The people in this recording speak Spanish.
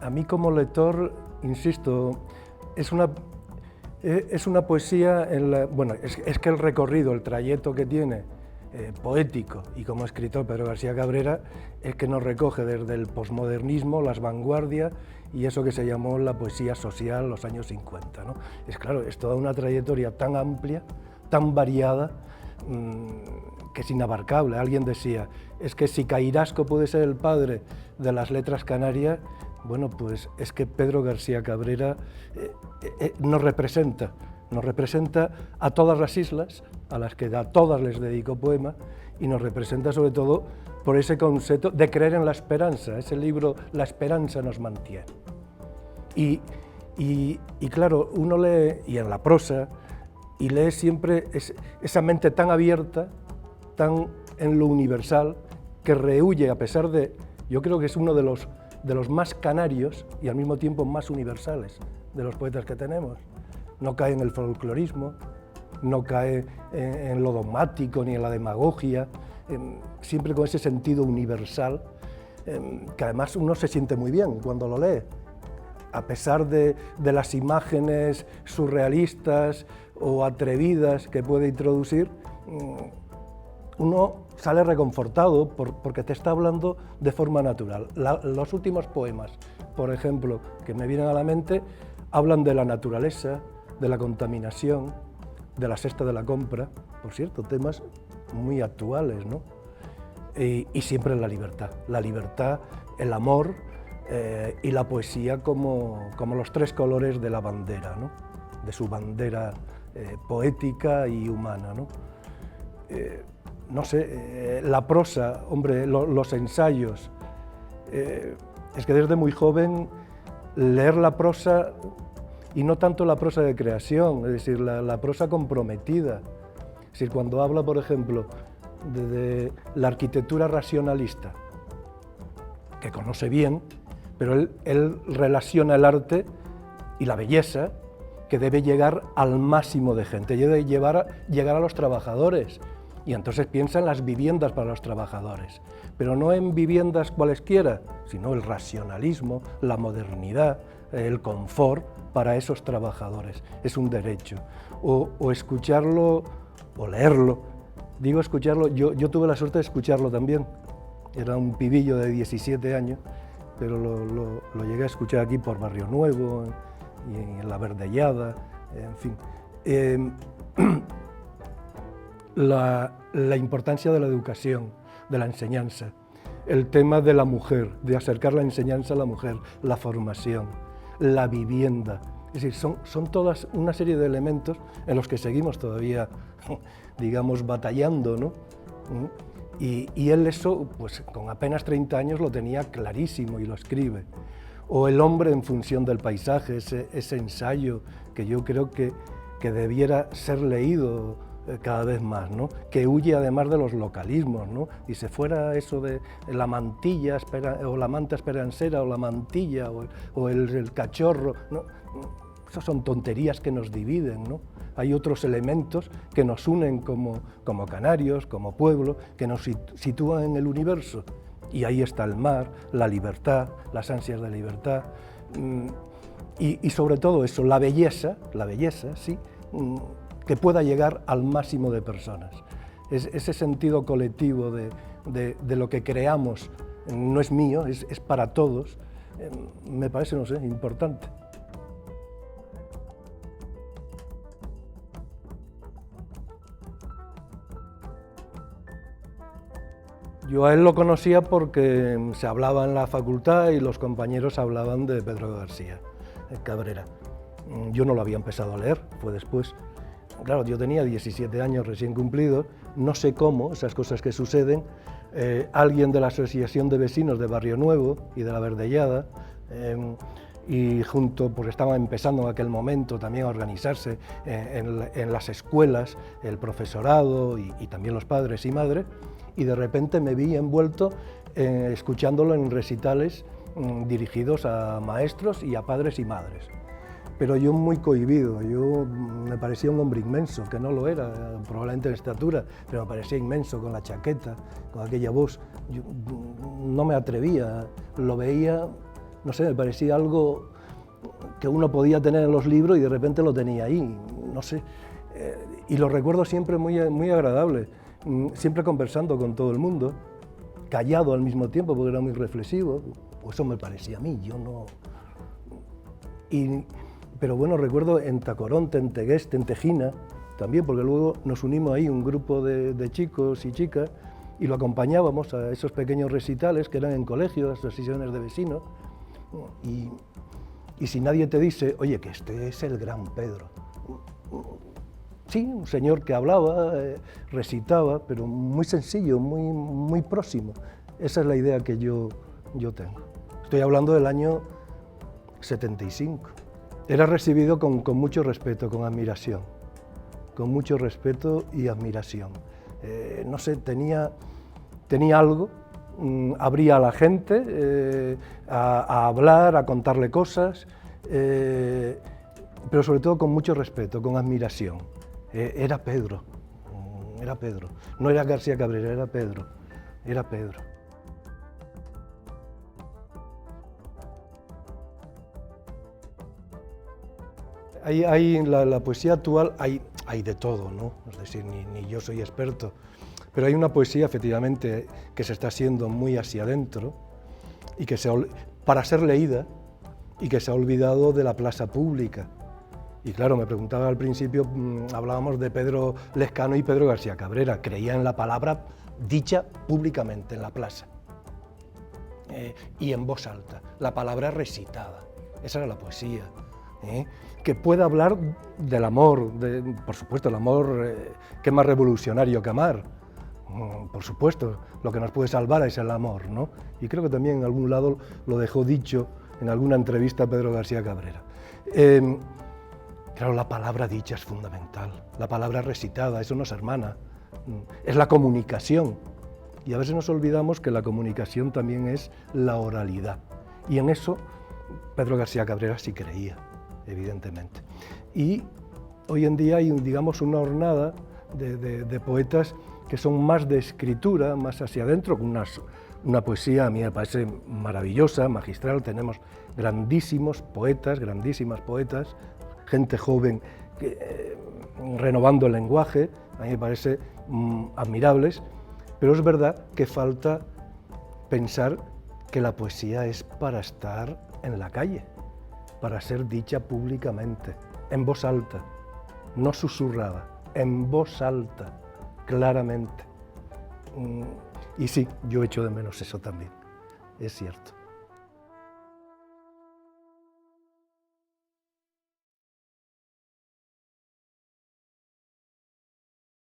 A mí como lector, insisto, es una poesía, bueno, es que el recorrido, el trayecto que tiene poético y como escritor Pedro García Cabrera es que nos recoge desde el posmodernismo, las vanguardias y eso que se llamó la poesía social los años 50, ¿no? Es claro, es toda una trayectoria tan amplia, tan variada, que es inabarcable. Alguien decía, es que si Cairasco puede ser el padre de las letras canarias, bueno, pues es que Pedro García Cabrera nos representa a todas las islas, a las que a todas les dedicó poema, y nos representa sobre todo por ese concepto de creer en la esperanza. Ese libro, La esperanza nos mantiene. Y claro, uno lee, y en la prosa, y lee siempre esa mente tan abierta, tan en lo universal, que rehúye, a pesar de, yo creo que es uno de los más canarios y al mismo tiempo más universales de los poetas que tenemos. No cae en el folclorismo, no cae en lo dogmático ni en la demagogia, siempre con ese sentido universal, que además uno se siente muy bien cuando lo lee. A pesar de las imágenes surrealistas o atrevidas que puede introducir, uno sale reconfortado porque te está hablando de forma natural. Los últimos poemas, por ejemplo, que me vienen a la mente, hablan de la naturaleza, de la contaminación, de la cesta de la compra, por cierto, temas muy actuales, ¿no? Y siempre la libertad, el amor y la poesía como los tres colores de la bandera, ¿no? De su bandera poética y humana, ¿no? No sé, la prosa, hombre, los ensayos, es que desde muy joven leer la prosa, y no tanto la prosa de creación, es decir, la prosa comprometida. Es decir, cuando habla, por ejemplo, de la arquitectura racionalista, que conoce bien, pero él relaciona el arte y la belleza que debe llegar al máximo de gente, debe llegar a los trabajadores. Y entonces piensa en las viviendas para los trabajadores, pero no en viviendas cualesquiera, sino el racionalismo, la modernidad, el confort para esos trabajadores. Es un derecho. O escucharlo, o leerlo. Digo escucharlo, yo tuve la suerte de escucharlo también. Era un pibillo de 17 años, pero lo llegué a escuchar aquí por Barrio Nuevo, y en La Verdellada, en fin. La importancia de la educación, de la enseñanza, el tema de la mujer, de acercar la enseñanza a la mujer, la formación, la vivienda. Es decir, son todas una serie de elementos en los que seguimos todavía, digamos, batallando, ¿no? Y él eso, pues con apenas 30 años lo tenía clarísimo y lo escribe. O El hombre en función del paisaje, ese ensayo que yo creo que debiera ser leído cada vez más, ¿no? Que huye además de los localismos, ¿no? Y se fuera eso de la mantilla o la manta esperancera o la mantilla o el cachorro, ¿no? Esas son tonterías que nos dividen, ¿no? Hay otros elementos que nos unen como canarios, como pueblo, que nos sitúan en el universo. Y ahí está el mar, la libertad, las ansias de libertad, y sobre todo eso, la belleza, sí, que pueda llegar al máximo de personas. Ese sentido colectivo de lo que creamos no es mío, es para todos, me parece, no sé, importante. Yo a él lo conocía porque se hablaba en la facultad y los compañeros hablaban de Pedro García Cabrera. Yo no lo había empezado a leer, fue después. Claro, yo tenía 17 años recién cumplidos, no sé cómo, esas cosas que suceden. Alguien de la Asociación de Vecinos de Barrio Nuevo y de La Verdellada, y junto, pues estaban empezando en aquel momento también a organizarse en las escuelas, el profesorado y también los padres y madres, y de repente me vi envuelto escuchándolo en recitales dirigidos a maestros y a padres y madres. Pero yo muy cohibido, me parecía un hombre inmenso, que no lo era, probablemente en estatura, pero me parecía inmenso con la chaqueta, con aquella voz. Yo no me atrevía, lo veía no sé, me parecía algo que uno podía tener en los libros y de repente lo tenía ahí, no sé. Y lo recuerdo siempre muy, muy agradable, siempre conversando con todo el mundo, callado al mismo tiempo porque era muy reflexivo, pues eso me parecía a mí, yo no... Pero bueno, recuerdo en Tacoronte, en Tegueste, en Tejina, también, porque luego nos unimos ahí un grupo de chicos y chicas y lo acompañábamos a esos pequeños recitales que eran en colegios, asociaciones de vecinos, y si nadie te dice, oye, que este es el gran Pedro. Sí, un señor que hablaba, recitaba, pero muy sencillo, muy próximo. Esa es la idea que yo tengo. Estoy hablando del año 75. Era recibido con mucho respeto, con admiración. Con mucho respeto y admiración. No sé, tenía algo, abría a la gente a hablar, a contarle cosas, pero sobre todo con mucho respeto, con admiración. Era Pedro, no era García Cabrera, era Pedro. En la poesía actual hay de todo, ¿no? Es decir, ni yo soy experto, pero hay una poesía efectivamente que se está haciendo muy hacia adentro y que para ser leída y que se ha olvidado de la plaza pública. Y claro, me preguntaba al principio, hablábamos de Pedro Lezcano y Pedro García Cabrera, creía en la palabra dicha públicamente en la plaza y en voz alta, la palabra recitada, esa era la poesía. Que pueda hablar del amor, por supuesto, el amor que es más revolucionario que amar, por supuesto, lo que nos puede salvar es el amor, ¿no? Y creo que también en algún lado lo dejó dicho en alguna entrevista a Pedro García Cabrera. Claro, la palabra dicha es fundamental, la palabra recitada, eso nos hermana, es la comunicación. Y a veces nos olvidamos que la comunicación también es la oralidad. Y en eso Pedro García Cabrera sí creía, evidentemente. Y hoy en día hay, digamos, una hornada de poetas que son más de escritura, más hacia adentro, con una poesía a mí me parece maravillosa, magistral. Tenemos grandísimos poetas, grandísimas poetas, gente joven renovando el lenguaje, a mí me parece admirables, pero es verdad que falta pensar que la poesía es para estar en la calle, para ser dicha públicamente, en voz alta, no susurrada, en voz alta, claramente. Y sí, yo echo de menos eso también, es cierto.